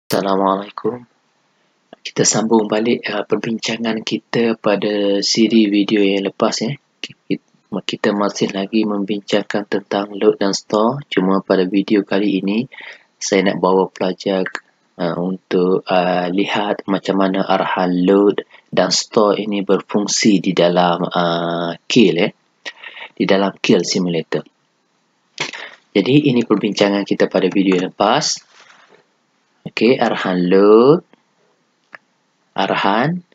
Assalamualaikum. Kita sambung balik perbincangan kita pada siri video yang lepas ya. Kita masih lagi membincangkan tentang load dan store. Cuma pada video kali ini saya nak bawa pelajar untuk lihat macam mana arahan load dan store ini berfungsi di dalam Keil ya. Di dalam Keil Simulator. Jadi ini perbincangan kita pada video yang lepas. Okey, arahan load, arahan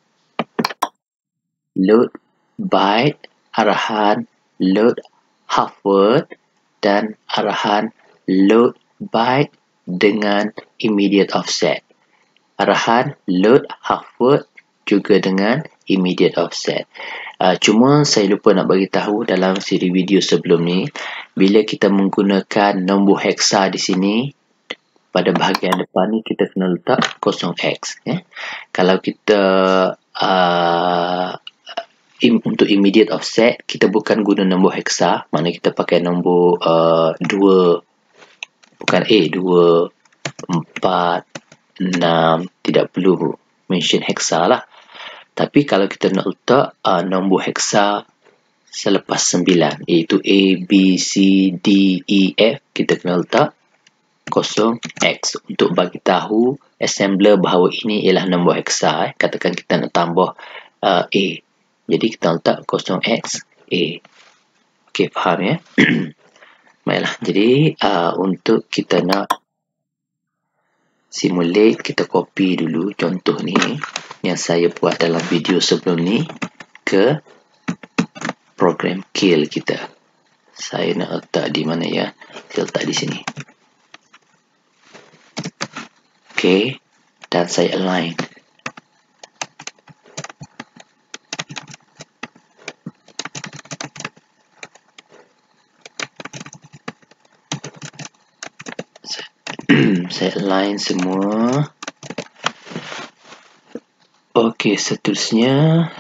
load byte, arahan load half word dan arahan load byte dengan immediate offset. Arahan load half word juga dengan immediate offset. Cuma saya lupa nak bagi tahu dalam siri video sebelum ni, bila kita menggunakan nombor heksa di sini, pada bahagian depan ni kita kena letak 0x ya. Kalau kita untuk immediate offset kita bukan guna nombor heksa, mana kita pakai nombor 2, bukan 2, 4, 6, tidak perlu mention heksa lah. Tapi kalau kita nak letak nombor heksa selepas 9, iaitu A, B, C, D, E, F, kita kena letak 0x untuk bagi tahu assembler bahawa ini ialah nombor heksa. Katakan kita nak tambah A, jadi kita letak 0x A. Okey, faham ya? Baiklah, jadi untuk kita nak simulate, kita copy dulu contoh ni yang saya buat dalam video sebelum ni ke program Keil kita. Saya nak letak di mana ya? Kita letak di sini. Okey, dan saya align. Saya align semua. Okey, seterusnya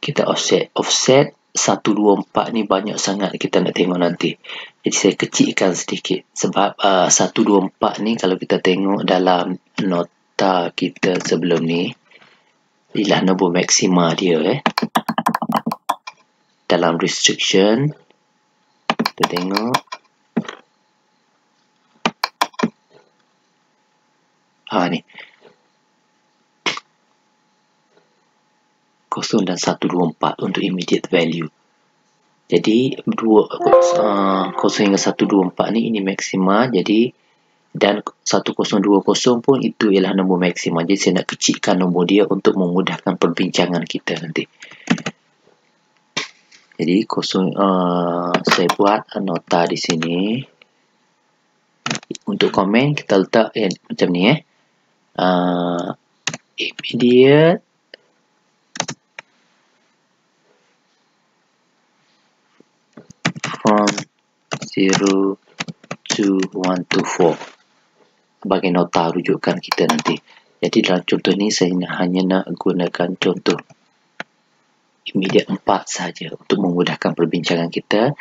kita offset. Offset 124 ni banyak sangat kita nak tengok nanti. Jadi saya kecilkan sedikit sebab 124 ni kalau kita tengok dalam nota kita sebelum ni, inilah nombor maksima dia dalam restriction. Kita tengok ni 0 dan 124 untuk immediate value. Jadi 0 hingga 124 ni ini maksima, jadi dan 1020 pun itu ialah nombor maksima. Jadi saya nak kecilkan nombor dia untuk memudahkan perbincangan kita nanti. Jadi saya buat nota di sini. Untuk komen kita letak macam ni immediate from 0 to 1 to 4 sebagai nota rujukan kita nanti. Jadi dalam contoh ni saya hanya nak gunakan contoh immediate 4 saja untuk memudahkan perbincangan kita.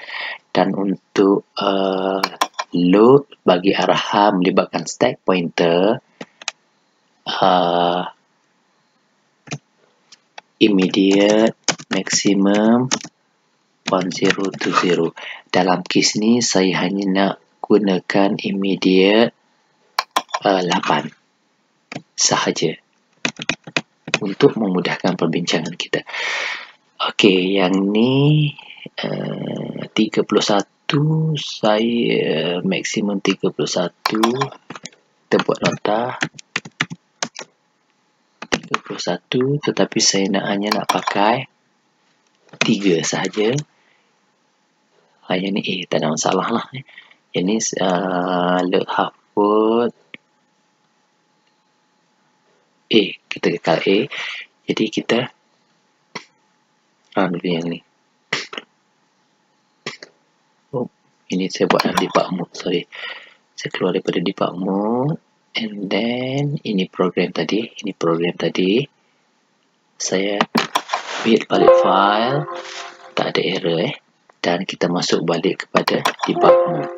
Dan untuk load bagi arahan melibatkan stack pointer, immediate maximum 10 to 0. Dalam kes ni saya hanya nak gunakan immediate 8 sahaja untuk memudahkan perbincangan kita. Okey, yang ni 31 saya maksimum 31. Kita buat nota 31, tetapi saya hanya nak pakai 3 sahaja. Yang ni tak ada masalah lah. Yang ni load half word kita kekal A. Jadi kita run dulu yang ni. Ini saya buat dalam debug mode, sorry. Saya keluar daripada debug mode. And then ini program tadi. Saya build balik file. Tak ada error dan kita masuk balik kepada debug mode.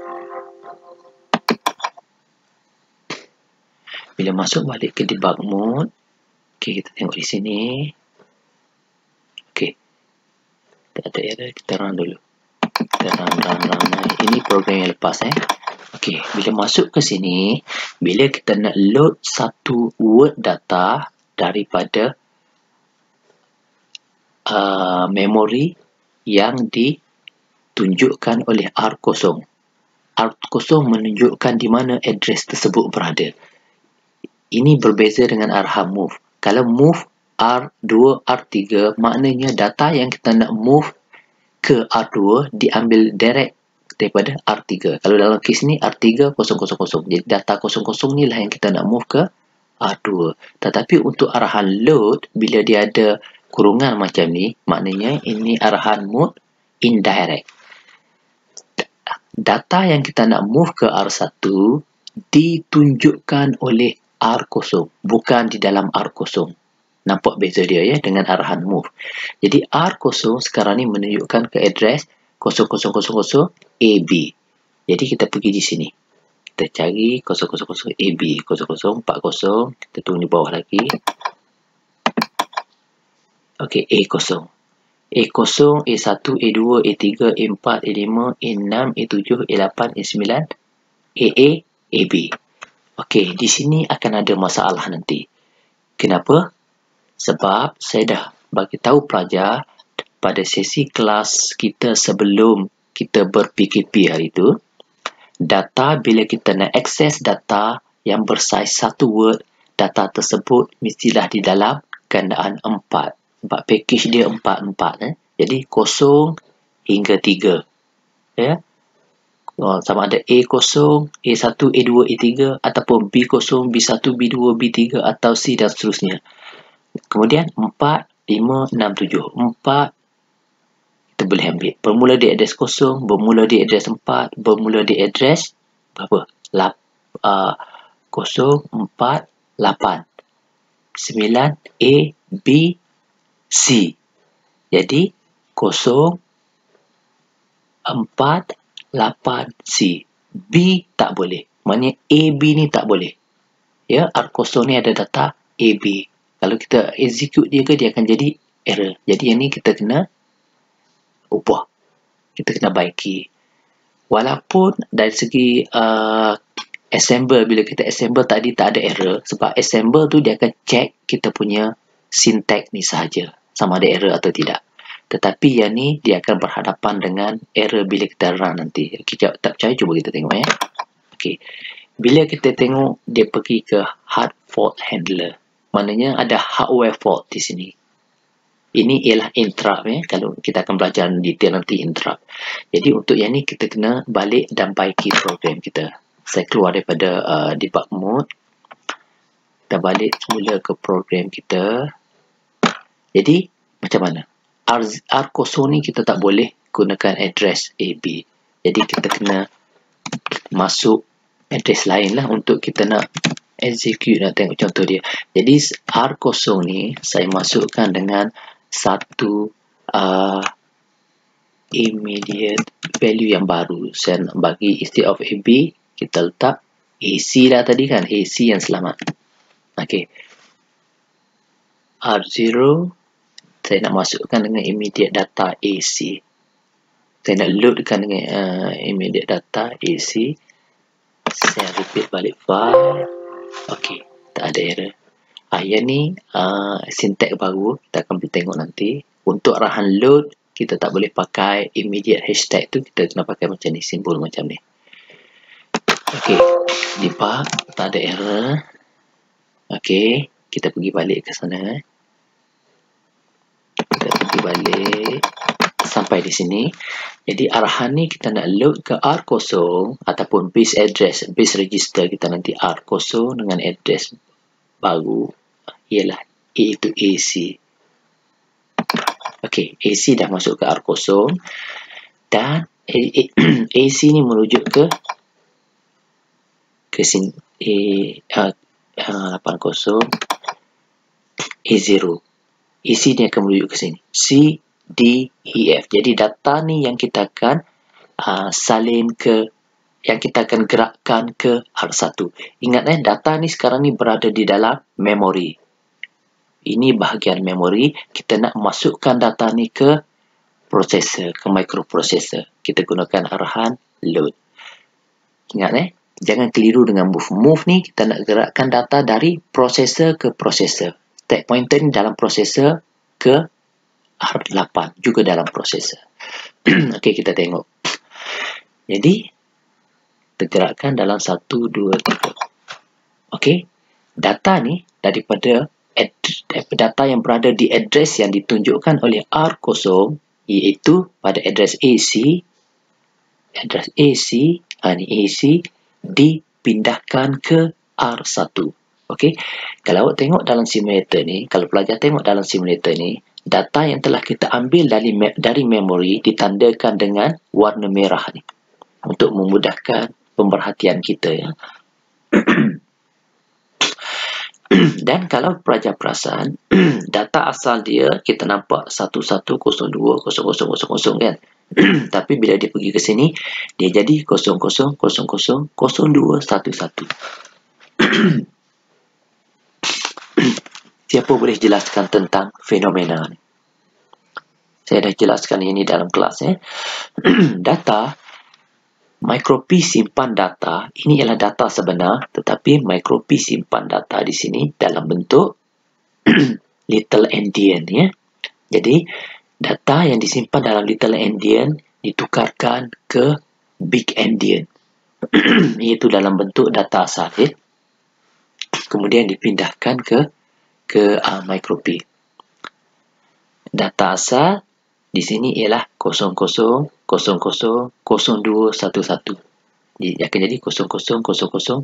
Bila masuk balik ke debug mode, okey, kita tengok di sini. Okey, tak ada error, kita run dulu. Kita run. Ini program yang lepas Okey, bila masuk ke sini, bila kita nak load satu word data daripada memori yang ditunjukkan oleh R0. R0 menunjukkan di mana address tersebut berada. Ini berbeza dengan arahan move. Kalau move R2, R3, maknanya data yang kita nak move ke R2 diambil direct daripada R3. Kalau dalam kes ni R3 000. Jadi data 00 ni lah yang kita nak move ke R2. Tetapi untuk arahan load, bila dia ada kurungan macam ni, maknanya ini arahan mode indirect. Data yang kita nak move ke R1 ditunjukkan oleh R0, bukan di dalam R0. Nampak beza dia ya dengan arahan move. Jadi R0 sekarang ni menunjukkan ke address 0000 AB. Jadi kita pergi di sini. Kita cari 000 AB, 0040. Kita tunggu di bawah lagi. Okey, A0. A0, A1, A2, A3, A4, A5, A6, A7, A8, A9, AA, AB. Okey, di sini akan ada masalah nanti. Kenapa? Sebab saya dah bagi tahu pelajar pada sesi kelas kita sebelum kita ber-PKP hari itu, data bila kita nak akses data yang bersaiz satu word, data tersebut mestilah di dalam gandaan 4. Sebab package dia 4. Jadi 0 hingga 3. Ya. Sama ada A0, A1, A2, A3 ataupun B0, B1, B2, B3 atau C dan seterusnya. Kemudian 4, 5, 6, 7. 4 kita boleh ambil. Bermula di address 0, bermula di address 4, bermula di address berapa? 0, 4, 8. 9, A, B, C. Jadi 0, 4, 8, C. B tak boleh. Maknanya AB ni tak boleh. Ya, R0 ni ada data AB. Kalau kita execute dia ke, dia akan jadi error. Jadi yang ni kita kena ubah. Kita kena baiki. Walaupun dari segi assemble, bila kita assemble tadi tak ada error. Sebab assemble tu dia akan check kita punya syntax ni sahaja. Sama ada error atau tidak. Tetapi yang ni dia akan berhadapan dengan error bila kita run nanti. Kita tak percaya, cuba kita tengok ya. Okey. Bila kita tengok dia pergi ke hard fault handler. Maknanya ada hardware fault di sini. Ini ialah interrupt ya. Kalau kita akan belajar detail nanti interrupt. Jadi untuk yang ni kita kena balik dan baiki program kita. Saya keluar daripada debug mode. Kita balik semula ke program kita. Jadi macam mana? R0 ni kita tak boleh gunakan address AB. Jadi kita kena masuk address lain lah untuk kita nak execute, nak tengok contoh dia. Jadi R0 ni saya masukkan dengan satu immediate value yang baru. Saya nak bagi instead of AB, kita letak AC lah tadi kan. AC yang selamat. Okey. R0 saya nak masukkan dengan immediate data AC. Saya nak loadkan dengan immediate data AC. Saya repeat balik file. Okey, tak ada error. Yang ni syntax baru. Kita akan tengok nanti. Untuk arahan load, kita tak boleh pakai immediate hashtag tu. Kita kena pakai macam ni, simbol macam ni. Okey, debug, tak ada error. Okey, kita pergi balik ke sana. Kita pergi balik sampai di sini. Jadi arahan ni kita nak load ke R0 ataupun base address, base register kita nanti R0 dengan address baru ialah iaitu AC. Okey, AC dah masuk ke R0 dan AC ni merujuk ke sini A80 A0. AC ni akan merujuk ke sini. C, D, E, F. Jadi data ni yang kita akan salin ke yang kita akan gerakkan ke R1. Ingat data ni sekarang ni berada di dalam memori. Ini bahagian memori. Kita nak masukkan data ni ke processor, ke microprocessor. Kita gunakan arahan load. Ingat jangan keliru dengan move. Move ni kita nak gerakkan data dari processor ke processor. Stack pointer ni dalam processor ke R8 juga dalam processor. Okey, kita tengok. Jadi tergerakkan dalam 1, 2, 3. Okey. Data ni daripada data yang berada di address yang ditunjukkan oleh R0 iaitu pada address AC. Address AC, ni AC dipindahkan ke R1. Okey. Kalau awak tengok dalam simulator ni, kalau pelajar tengok dalam simulator ni, data yang telah kita ambil dari memori ditandakan dengan warna merah ni untuk memudahkan pemerhatian kita ya. Dan kalau pelajar perasan, data asal dia kita nampak 11020000 kan. Tapi bila dia pergi ke sini, dia jadi 00000211. Siapa boleh jelaskan tentang fenomena ni? Saya dah jelaskan ini dalam kelas Data MicroP simpan data, ini ialah data sebenar, tetapi MicroP simpan data di sini dalam bentuk little endian ya. Jadi data yang disimpan dalam little endian ditukarkan ke big endian, iaitu dalam bentuk data asal ya. Kemudian dipindahkan ke MicroP. Data asal di sini ialah 00000211. Dia akan jadi 00000211.